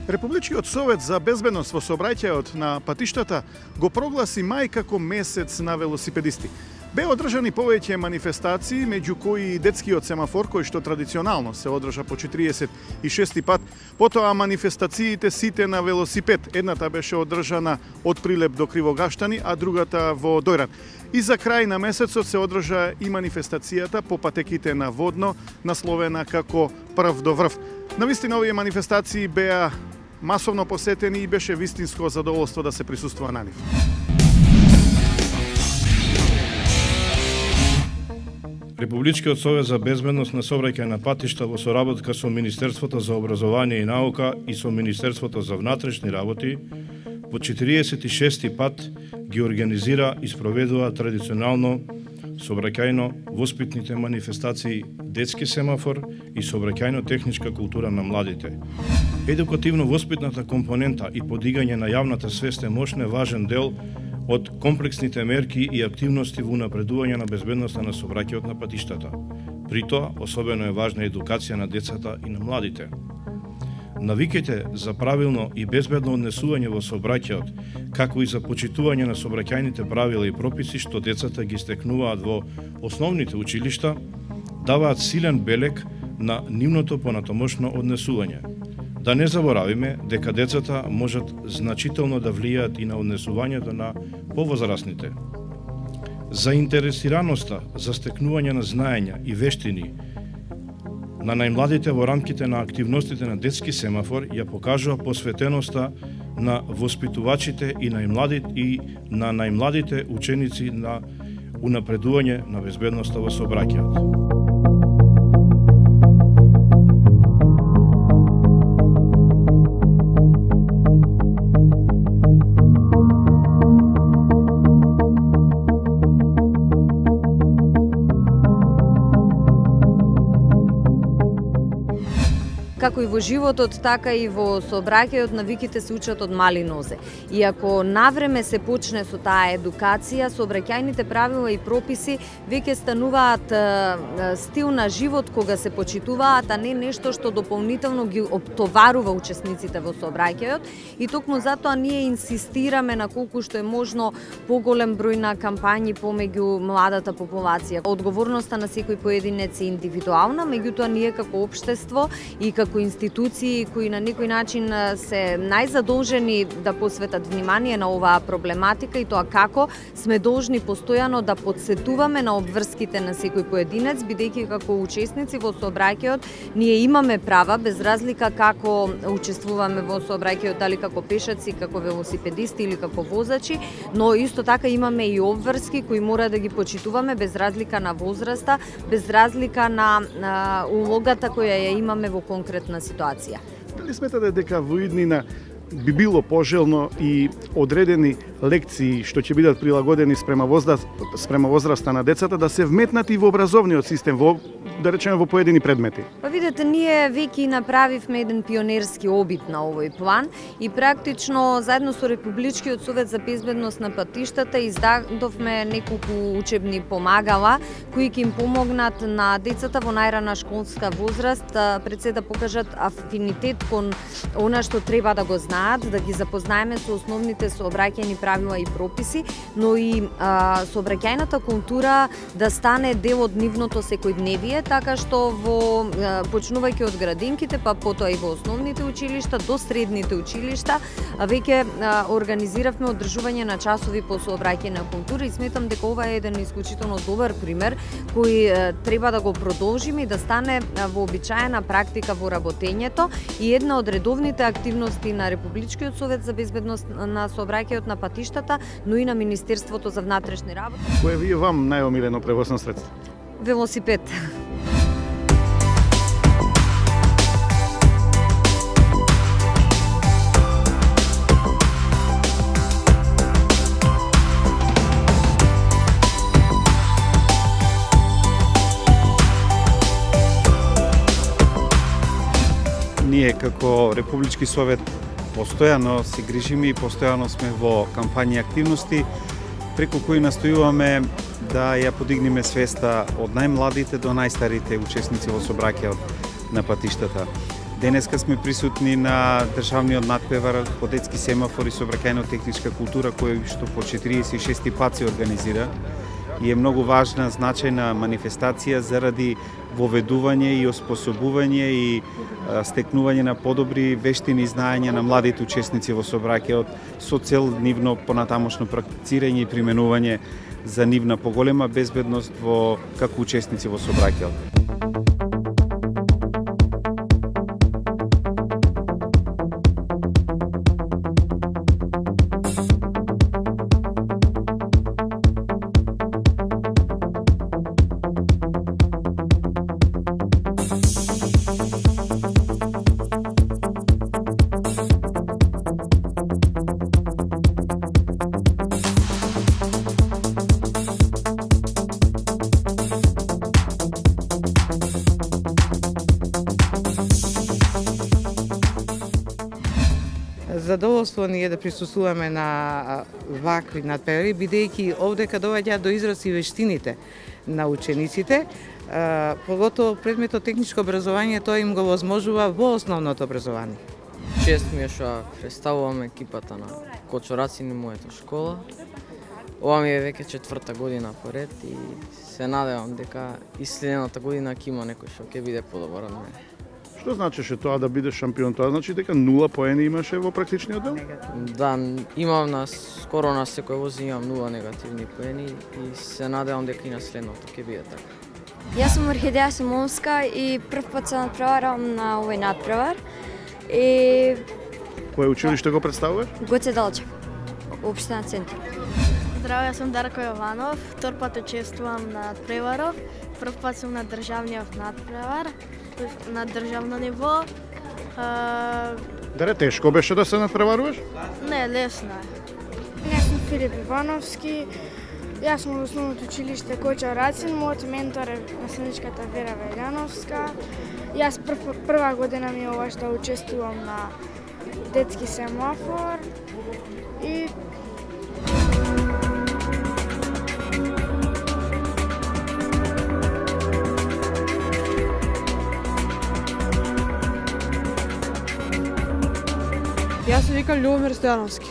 Републичкиот совет за безбедност во сообраќајот на патиштата го прогласи мај како месец на велосипедисти. Беа одржани повеќе манифестации, меѓу кои и детскиот семафор, кој што традиционално се одржа по 46 пат. Потоа манифестациите сите на велосипед. Едната беше одржана од Прилеп до Кривогаштани, а другата во Дојран. И за крај на месецот се одржа и манифестацијата по патеките на Водно, насловена како Прв до врв. Навистина овие манифестации беа масовно посетени и беше вистинско задоволство да се присуствува на нив. Републичкиот совет за безбедност на сообраќај на патишта во соработка со Министерството за образование и наука и со Министерството за внатрешни работи по 46 пат ги организира и спроведува традиционално сообраќајно воспитните манифестации детски семафор и сообраќајно-техничка култура на младите. Едукативно-воспитната компонента и подигање на јавната свест е мощен важен дел од комплексните мерки и активности во унапредување на безбедноста на сообраќајот на патиштата. При тоа, особено е важна едукација на децата и на младите. Навиките за правилно и безбедно однесување во сообраќајот, како и за почитување на сообраќајните правила и прописи што децата ги стекнуваат во основните училишта, даваат силен белег на нивното понатомошно однесување. Да не заборавиме дека децата можат значително да влијаат и на однесувањето на повозрасните. Заинтересираноста за стекнување на знаења и вештини на најмладите во рамките на активностите на детски семафор ја покажува посветеноста на воспитувачите и на најмладите ученици на унапредување на безбедноста во сообраќајот. Како и во животот, така и во сообраќајот навиките се учат од мали нозе. И ако навреме се почне со таа едукација, сообраќајните правила и прописи веќе стануваат стил на живот кога се почитуваат, а не нешто што дополнително ги оптоварува учесниците во сообраќајот. И токму затоа ние инсистираме на колку што е можно поголем број на кампањи помеѓу младата популација. Одговорноста на секој поединец е индивидуална, меѓутоа ние како општество и како институции кои на некој начин се најзадолжени да посветат внимание на оваа проблематика и тоа како сме должни постојано да подсетуваме на обврските на секој поединец, бидејќи како учесници во сообраќајот ние имаме права без разлика како учествуваме во сообраќајот, дали како пешаци, како велосипедисти или како возачи, но исто така имаме и обврски кои мора да ги почитуваме без разлика на возраста, без разлика на улогата која ја имаме во конкретна ситуација. Дали сметате дека во иднина би било пожелно и одредени лекции што ќе бидат прилагодени спрема возраста на децата да се вметнат и во образовниот систем, да речеме во поедини предмети? Па видете, ние веќе направивме еден пионерски обид на овој план и практично заедно со Републичкиот совет за безбедност на патиштата издадовме неколку учебни помагала кои ќе им помогнат на децата во најрана школска возраст пред се да покажат афинитет кон она што треба да го знаат, да ги запознаеме со основните сообраќајни правила и прописи, но и сообраќајната култура да стане дел од нивното секојдневие, така што почнувајќи од градинките, па потоа и во основните училишта до средните училишта, веќе организиравме одржување на часови по сообраќајна култура и сметам дека ова е еден исклучително добар пример кој треба да го продолжиме и да стане вообичаена практика во работењето и една од редовните активности на Републичкиот совет за безбедност на сообраќајот на патиштата, но и на Министерството за внатрешни работи. Кој ви е вам најомилено превозно средство? Велосипед. Ние како Републички совет постојано се грижиме и постојано сме во кампањи активности преку кои настојуваме да ја подигнеме свеста од најмладите до најстарите учесници во сообраќајот на патиштата. Денеска сме присутни на државниот надпревар по детски семафор и сообраќајно-техничка култура, кој што по 46 пат се организира и е многу важна, значајна манифестација заради воведување и оспособување и стекнување на подобри вештини и знаења на младите учесници во сообраќајот со цел нивно понатамошно практицирање и применување за нивна поголема безбедност како учесници во сообраќајот. Задоволство ни е да присуствуваме на вакви надпревари, бидејќи овдека доаѓа до израз и вештините на учениците, поготово предметот техничко образование, тоа им го возможува во основното образование. Чест ми е што представувам екипата на кочораци на мојата школа. Ова ми е веќе 4-та година поред и се надевам дека и следната година ќе има некој што ќе биде подобар од мене. Што значеше тоа да бидеш шампион? Тоа значи дека 0 поени имаше во практичниот дел? Да, имам скоро на секој воз имам 0 негативни поени и се надевам дека и на следното ќе биде така. Јас сум Орхидеја Симонска и прв пат се надпреварам на овој надпревар. И Кое училиште го представуваш? Гоце Далчев, општина Центар. Здраво, јас сум Дарко Јованов, втор пат учествувам на надпреваров, прв пат сум на државниот надпревар, на државно ниво. Даре, тешко беше да се надпреваруваш? Не, лесно е. Јас сум Филип Ивановски, јас сум во основното училиште Којча Рацин, мојот ментор е наследничката Вера Велјановска. Јас прва година ми е ова што учествувам на детски семафор и Јас се викам Љубомир Стојановски.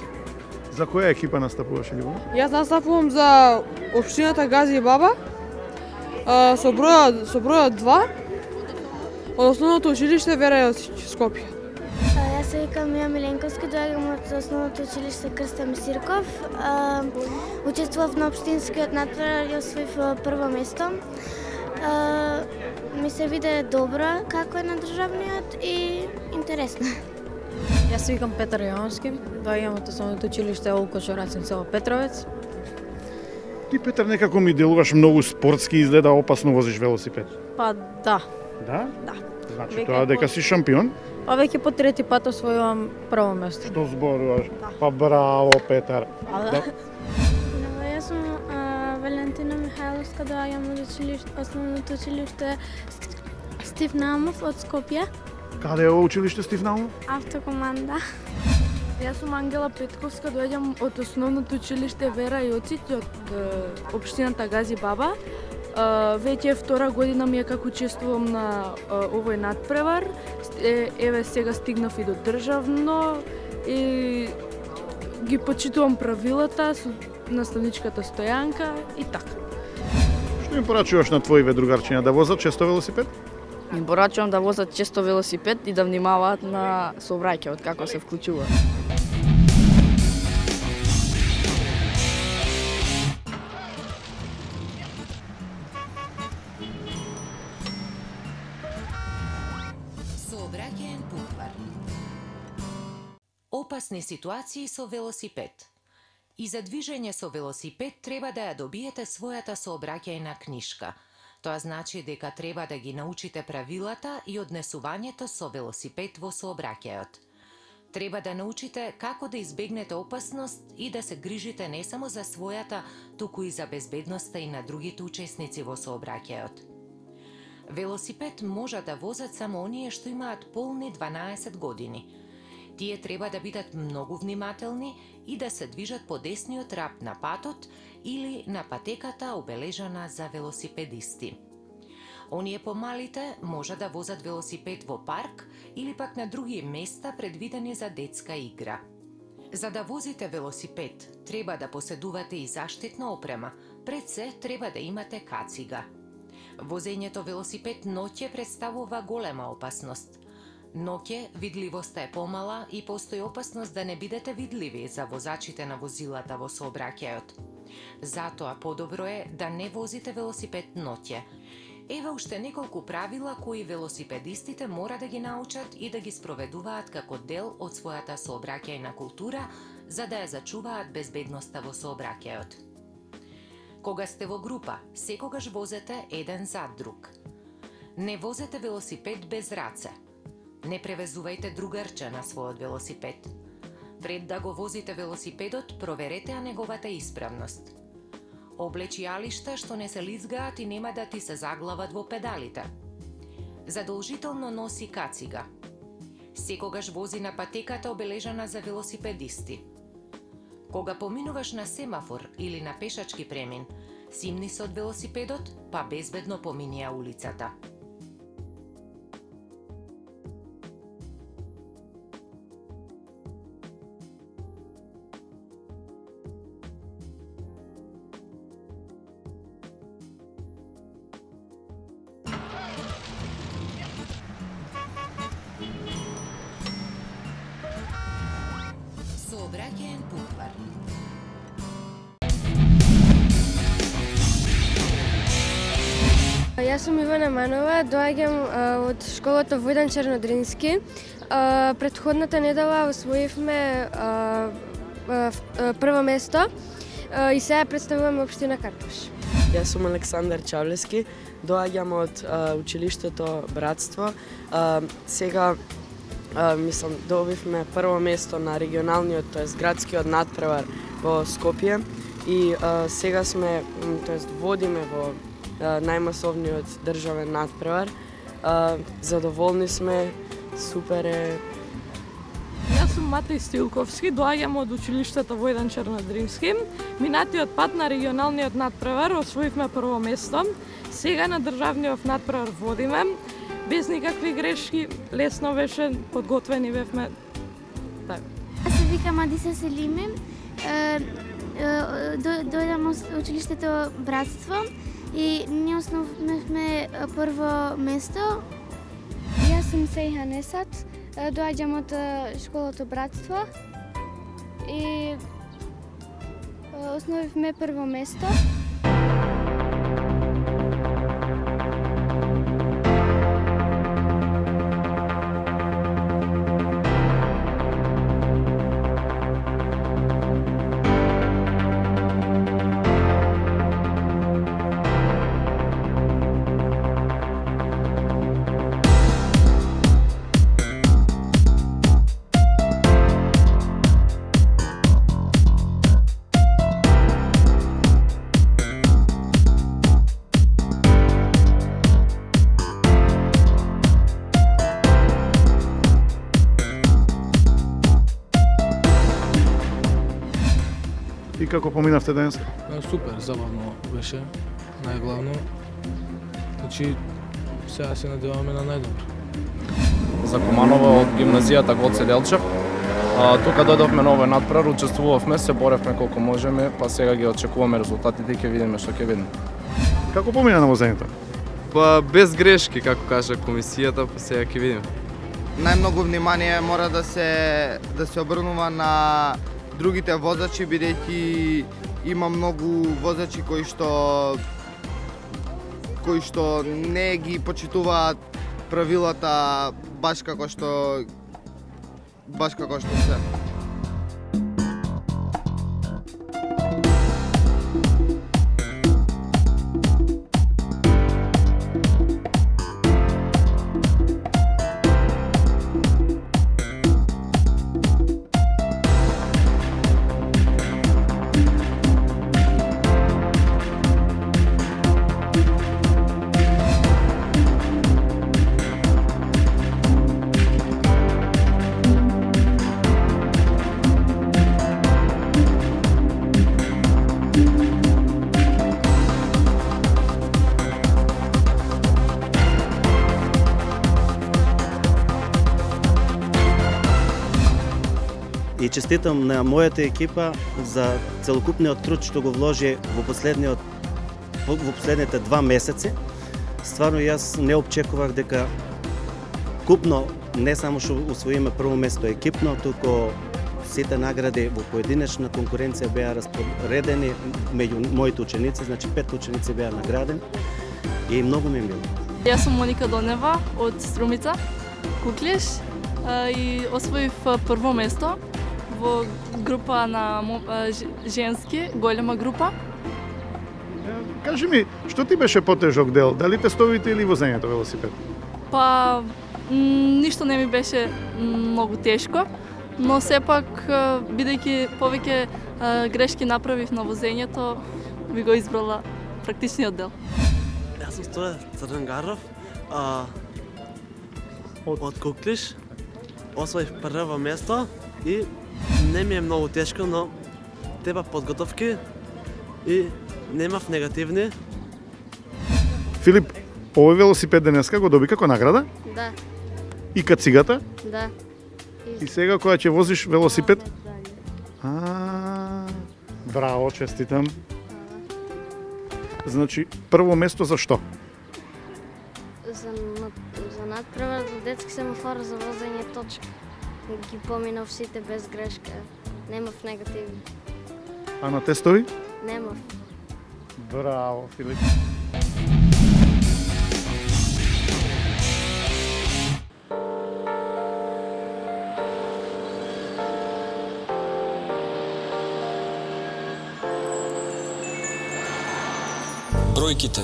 За која екипа настапуваш, Љубомир? Јас настапувам за општината Гази и Баба со бројот 2 од основното училиште Вера Јосич, Скопје. Јас се викам Мија Миленковски, доаѓам од основното училиште Крста Мисирков. Учествував на општинскиот надпревар и освоив прво место. Ми се виде добро како е на државниот и интересно. Јас се викам Петар Јовански, доаѓам од основното училиште Олко Шорацин, село Петровец. Ти, Петар, некако ми делуваш многу спортски, изгледа опасно возиш велосипед. Па да. Да? Да. Значи Веќе тоа дека си шампион? Па веќе по трети пат освојувам прво место. Што зборуваш? Да. Па браво, Петар. Да. Јас сум Валентина Михајловска, доаѓам од основното училиште Стив Наумов од Скопје. Каде е ова училиште, Стив Наумов? Автокоманда. Јас сум Ангела Петковска, доаѓам од основното училиште Вера Јосич од општината Гази Баба. Веќе втора година ми е како учествувам на овој надпревар. Еве сега стигнав и до државно и ги почитувам правилата со наставничката Стојанка и така. Што им порачуваш на твоиве другарчиња, да возат често велосипед? Им порачувам да возат често велосипед и да внимаваат на сообраќајот како се вклучуваат. Сообраќаен буквар. Опасни ситуации со велосипед. И за движење со велосипед треба да ја добиете својата сообраќајна книшка. Тоа значи дека треба да ги научите правилата и однесувањето со велосипед во сообраќајот. Треба да научите како да избегнете опасност и да се грижите не само за својата, туку и за безбедноста и на другите учесници во сообраќајот. Велосипед може да возат само оние што имаат полни 12 години. Тие треба да бидат многу внимателни и да се движат по десниот рап на патот или на патеката обележана за велосипедисти. Оние помалите може да возат велосипед во парк или пак на други места предвидени за детска игра. За да возите велосипед, треба да поседувате и заштитна опрема, пред се треба да имате кацига. Возењето велосипед ноќе представува голема опасност. Ноќе видливоста е помала и постои опасност да не бидете видливи за возачите на возилата во сообраќајот. Затоа подобро е да не возите велосипед ноќе. Ева уште неколку правила кои велосипедистите мора да ги научат и да ги спроведуваат како дел од својата сообраќајна култура, за да ја зачуваат безбедноста во сообраќајот. Кога сте во група, секогаш возете еден зад друг. Не возете велосипед без раце. Не превезувајте другарче на својот велосипед. Пред да го возите велосипедот, проверете ја неговата исправност. Облечи алишта што не се лизгаат и нема да ти се заглават во педалите. Задолжително носи кацига. Секогаш вози на патеката обележана за велосипедисти. Кога поминуваш на семафор или на пешачки премин, симни се од велосипедот, па безбедно помини ја улицата. Сообраќаен буквар. Јас сум Ивана Манова, доаѓам од школата Војдан Чернодрински. Претходната недела освоивме прво место и сега представуваме општина Картош. Јас сум Александар Чавлески, доаѓам од училиштето Братство. Сега добивме прво место на регионалниот, тоест градскиот надпревар во Скопје и сега сме, тоест водиме во најмасовниот државен надпревар. Задоволни сме, супер е. Јас сум Матеј Стилковски, доаѓам од училиштето Војдан Чернодрински. Минатиот пат на регионалниот надпревар освоивме прво место. Сега на државниот надпревар водиме. Без никакви грешки, лесно беше, подготвени бевме. Така. Јас се викам Адиса Селими, дојдам од училиштето Братство и ние основавме прво место. Јас сум Сејхан Есат, доаѓам од школата Братство и основивме прво место. И како поминавте денес? Супер, забавно беше, најглавно. Значи, сега се надеваме на најдобро. За Команова од гимназијата Гоце Делчев. Тука дојдовме на овој надпревар, учествувавме, се боревме колку можеме, па сега ги очекуваме резултатите и ќе видиме што ќе видиме. Како помина на возењето? Па без грешки, како кажа комисијата, па сега ќе видиме. Најмногу внимание мора да се обрнува на другите возачи, бидејќи има многу возачи кои што не ги почитуваат правилата баш како што се. честитам на мојата екипа за целокупниот труд што го вложи во последните 2 месеци. Стварно јас не очекував дека купно не само што усвоиме прво место екипно, туку сите награди во поединечна конкуренција беа распоредени меѓу моите ученици, значи 5 ученици беа наградени и многу ми е мило. Јас сум Моника Донева од Струмица, Куклиш, и освоив прво место во група на женски, голема група. Кажи ми, што ти беше потежок дел? Дали тестовите или возењето велосипед? Па, ништо не ми беше многу тешко, но сепак, бидејќи повеќе грешки направив на возењето, би го избрала практичниот дел. Јас сум Стојан Црнгаров од Куклиш. Освоив прво место и не ми е многу тешко, но треба подготовки и немав негативни. Филип, овој велосипед денеска го доби како награда? Да. И кацигата? Да. И сега кога ќе возиш велосипед? Браво, честитам. Значи, прво место за што? За надпревар за детски семафор за возење точка. Ги поминав сите без грешка. Немав негативни. А на тестови? Немав. Браво, Филип. Бројките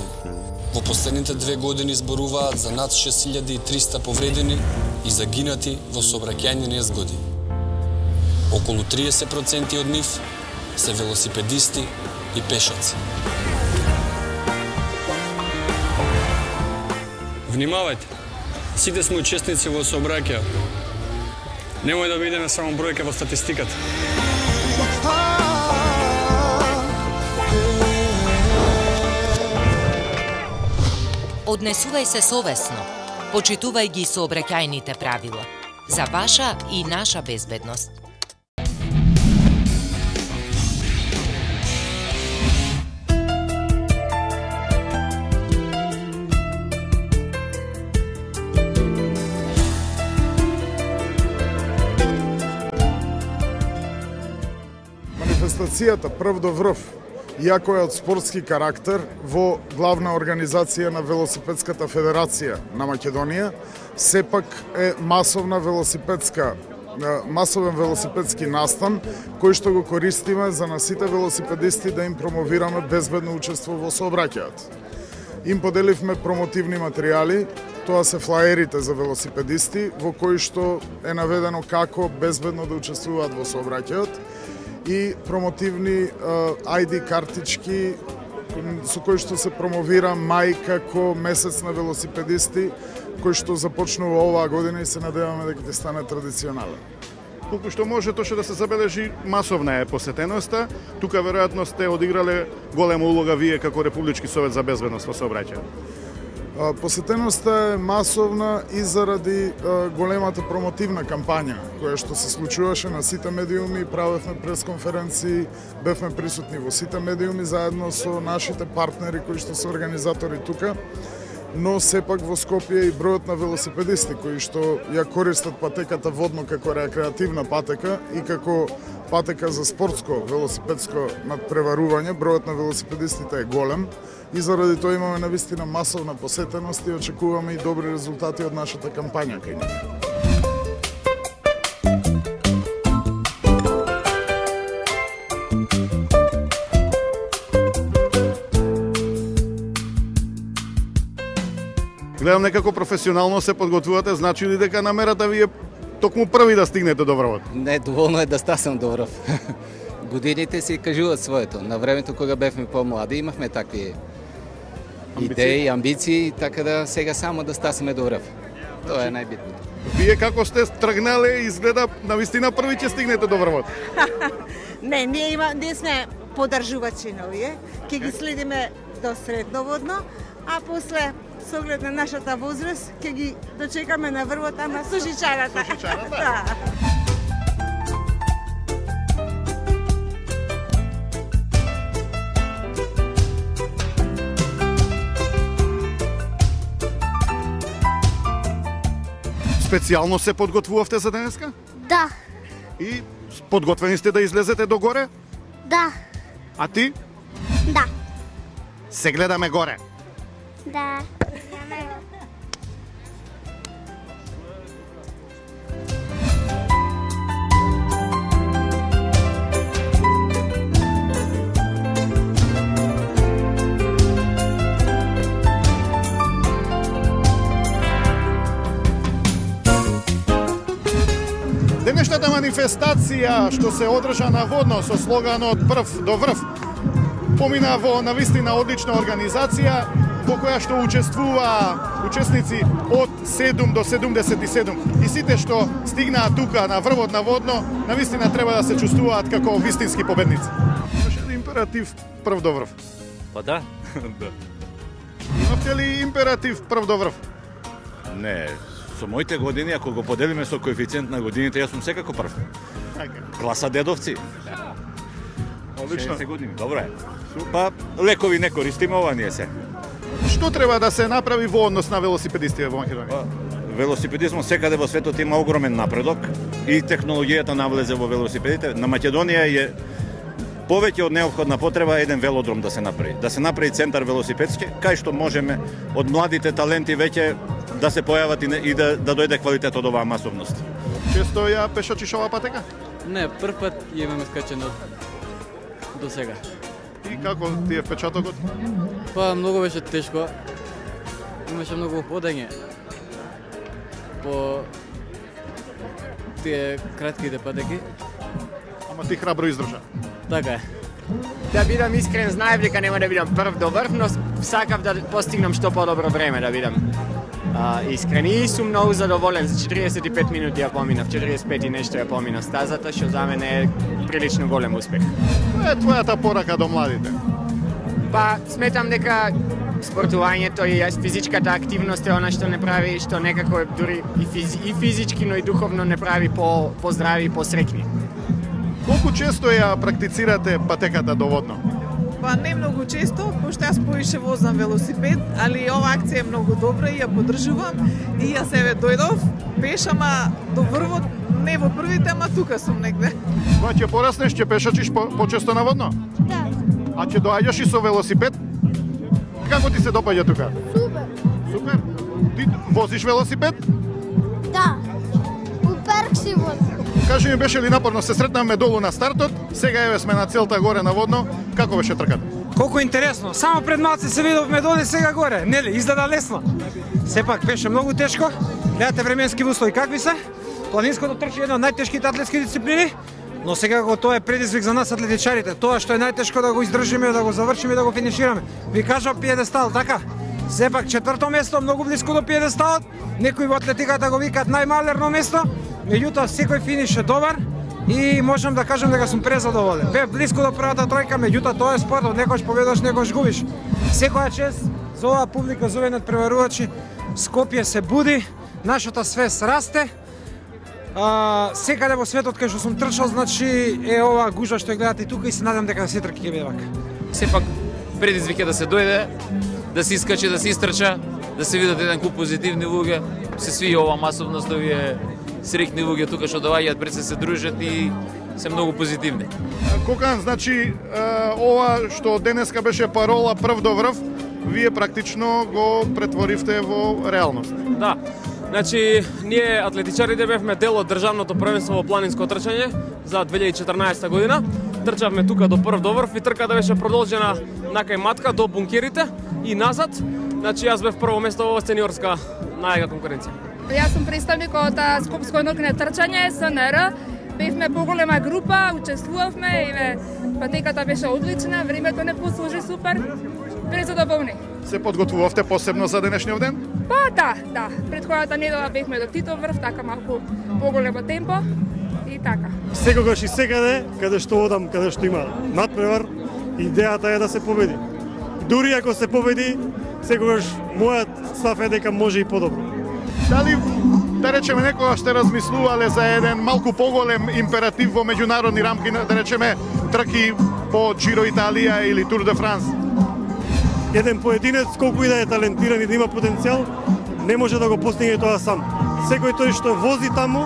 во последните 2 години зборуваат за над 6300 повредени и загинати во сообраќајни незгоди. Околу 30% од нив се велосипедисти и пешаци. Внимавајте, сите сме учесници во сообраќај. Немој да бидеме само бројка во статистиката. Однесувај се совесно, почитувај ги сообраќајните правила, за ваша и наша безбедност. Манифестацијата прв до врв, иако е од спортски карактер, во главна организација на Велосипедската федерација на Македонија, сепак е масовен велосипедски настан, кој што го користиме за на сите велосипедисти да им промовираме безбедно учество во сообраќајот. Им поделивме промотивни материјали, тоа се флаерите за велосипедисти, во кои што е наведено како безбедно да учествуваат во сообраќајот, и промотивни ID картички со кои што се промовира мај како месец на велосипедисти, кој што започнува оваа година и се надеваме дека ќе стане традиционален. Колку што може тоа да се забележи, масовна е посетеноста. Тука веројатно сте одиграле голема улога вие како Републички совет за безбедност во сообраќајот. Посетеноста е масовна и заради големата промотивна кампања која што се случуваше на сите медиуми, правевме пресконференции, бевме присутни во сите медиуми заедно со нашите партнери кои што се организатори тука, но сепак во Скопје и бројот на велосипедисти кои што ја користат патеката водно како рекреативна патека и како патека за спортско велосипедско надпреварување, бројот на велосипедистите е голем и заради тоа имаме навистина масовна посетеност и очекуваме и добри резултати од нашата кампања кај нив. Гледам некако професионално се подготвувате, значи ли дека намерата ви е токму први да стигнете до врвот? Не, доволно е да стасам до врв. Годините си кажуваат своето. На времето кога бевме по-млади имавме такви идеи, амбиции, така да сега само да стасаме до врв. Тоа е најбитно. Вие како сте тргнале, изгледа навистина први ќе стигнете до врвот. Не, ние сме подржувачи на овие, ќе ги следиме до средноводно, а после со оглед на нашата возраст ќе ги дочекаме на врвот, ама со жичарата. Со жичарата? Специјално се подготвувавте за денеска? Да. И подготвени сте да излезете до горе? Да. А ти? Да. Се гледаме горе. Да. Денешната манифестација што се одржа наводно со слоганот прв до врв помина во навистина одлична организација во која што учествува учесници од 7 до 77 и сите што стигнаат тука на врвот наводно навистина треба да се чувствуваат како вистински победници. Имаше ли императив прв до врв? Па да. Имавте ли императив прв до врв? Не, со моите години, ако го поделиме со коефициент на годините, јас сум секако прв. Класа дедовци. Одлично. 60 години, добро е. Па, лекови не користиме, ова ние се. Што треба да се направи во однос на велосипедистите во Македонија? Велосипедизмот секаде во светот има огромен напредок и технологијата навлезе во велосипедите. На Македонија е повеќе од неопходна потреба еден велодром да се направи. Да се направи центар велосипедски, кај што можеме од младите таленти веќе да се појават и да дојде квалитет од оваа масовност. Често ја пешачиш оваа патека? Не, прв пат ја имаме скачено до сега. И како ти е впечатокот? Па многу беше тешко. Имаше многу ходење по тие кратките патеки. Ама ти храбро издржа. Така е. Да бидам искрен, знаев дека нема да бидам прв до врв, но сакав да постигнам што подобро време да бидам. Искрен и сум многу задоволен за 45 минути ја поминав, 45 и нешто ја поминав стазата, што за мене е прилично голем успех. Која е твојата порака до младите? Па, сметам дека спортувањето и физичката активност е она што не прави, што некако дури и физички, но и духовно не прави поздрави и посрекни. Колку често ја практицирате патеката доводно? Па не многу често, пошто јас поише возам велосипед, али ова акција е многу добра и ја поддржувам. И јас еве дојдов, пешама до врвот, не во првите, ама тука сум негде. Кога ќе пораснеш, ќе пешачиш почесто наводно? Да. А ќе доаѓаш и со велосипед? Како ти се допаѓа тука? Супер. Супер? Ти возиш велосипед? Да. У парк си возам. Кажи ми, беше ли напорно? Се сретнавме долу на стартот, сега еве сме на целта горе наводно. Како беше трката? Колку интересно. Само пред малце се видовме доле, сега горе. Нели, изгледа лесно. Сепак беше многу тешко. Гледате временски услови какви се. Планинското трчање е една од најтешките атлетски дисциплини, но сега тоа е предизвик за нас атлетичарите. Тоа што е најтешко да го издржиме, да го завршиме и да го финишираме. Ви кажа пиедестал, така? Сепак четврто место, многу близко до пиедесталот. Некои во атлетиката го викаат најмалерно место. Меѓутоа, секој финиш е добар и можам да кажам дека сум презадоволен. Бев близко до првата тројка, меѓутоа тоа е спортот, некош победаш, некош губиш. Секоја чест за оваа публика, за овој надпреварувачи. Скопје се буди, нашата свест расте. Секаде во светот кај што сум трчал, значи е оваа гужва што ја гледате тука и се надам дека се трки ќе биде вака. Сепак предизвик е да се дојде, да се искачи, да се истрча, да се видат еден куп позитивни луѓе, се свија ова масовност, овие среќни луѓе тука што доаѓаат, пред се дружат и се многу позитивни. Кокан, значи ова што денеска беше парола прв до врв, вие практично го претворивте во реалност. Да. Значи, ние атлетичарите бевме дел од државното првенство во планинско трчање за 2014 година. Трчавме тука до прв до врв и трката беше продолжена накај матка до бункерите и назад. Значи, јас бев прво место во сениорска најга конкуренција. Јас сум представник од Скопско еднокръгно трчање, СНР. Бевме поголема група, учествувавме и патеката беше одлична, времето не послужи супер. Презадоволни. Се подготвувавте посебно за денешниот ден? Па да. Претходната недела бевме до Титов врв, така малку поголемо темпо и така. Секогаш и секаде, каде што одам, каде што има надпревар, идејата е да се победи. Дури ако се победи, секогаш мојот став е дека може и подобро. Дали, да речеме, некогаш сте размислувале за еден малку поголем императив во меѓународни рамки, да речеме, трки по Giro Италија или Тур де Франс? Еден поединец, колку и да е талентиран и да има потенцијал, не може да го постигне тоа сам. секој тој што вози таму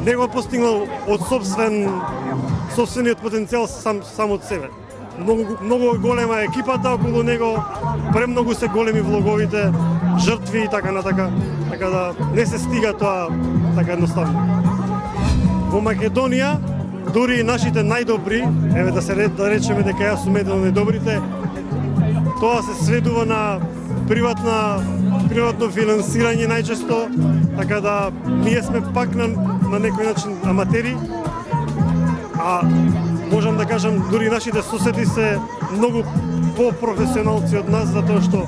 не го постигнал од собствениот потенцијал сам од себе. Многу голема е екипата околу него, премногу се големи влоговите, жртви и така натака, така да не се стига тоа така едноставно. Во Македонија, дури и нашите најдобри, еве да речеме дека јас сум еден од најдобрите, тоа се сведува на приватно финансирање најчесто, така да ние сме пак на некој начин аматери, а можам да кажам дури нашите соседи се многу по-професионалци од нас, затоа што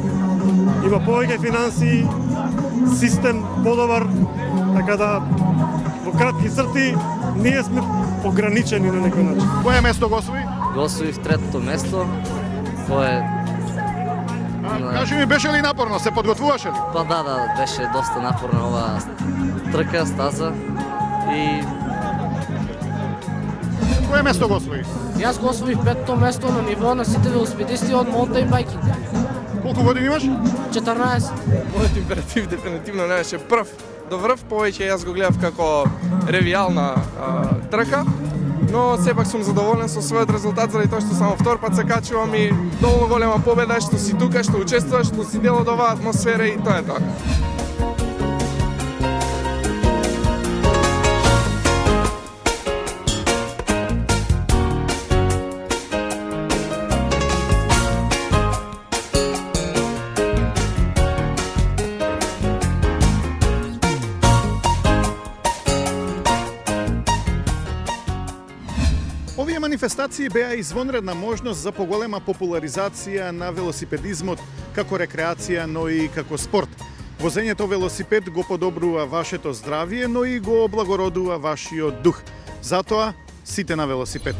има повеќе финансии, систем подобар, така да во кратки црти ние сме ограничени на некој начин. Кое место го освои? Го освоив трето место. Кое Кажи ми, беше ли напорно? Се подготвуваше ли? Па да, беше доста напорна ова трка, стаза и... Кое место го освои? Јас го освоих петто место на ниво на сите велосипедисти од маунтајн байкинг. Колку години имаш? 14. Мојот императив дефинитивно не беше прв до врв, повеќе јас го гледав како ревијална трка, но сепак сум задоволен со својот резултат заради тоа што само втор пат се качувам и доволно голема победа што си тука, што учествуваш, што си дел од оваа атмосфера и тоа е тоа. Овие манифестации беа извонредна можност за поголема популаризација на велосипедизмот како рекреација, но и како спорт. Возењето велосипед го подобрува вашето здравје, но и го облагородува вашиот дух. Затоа, сите на велосипед.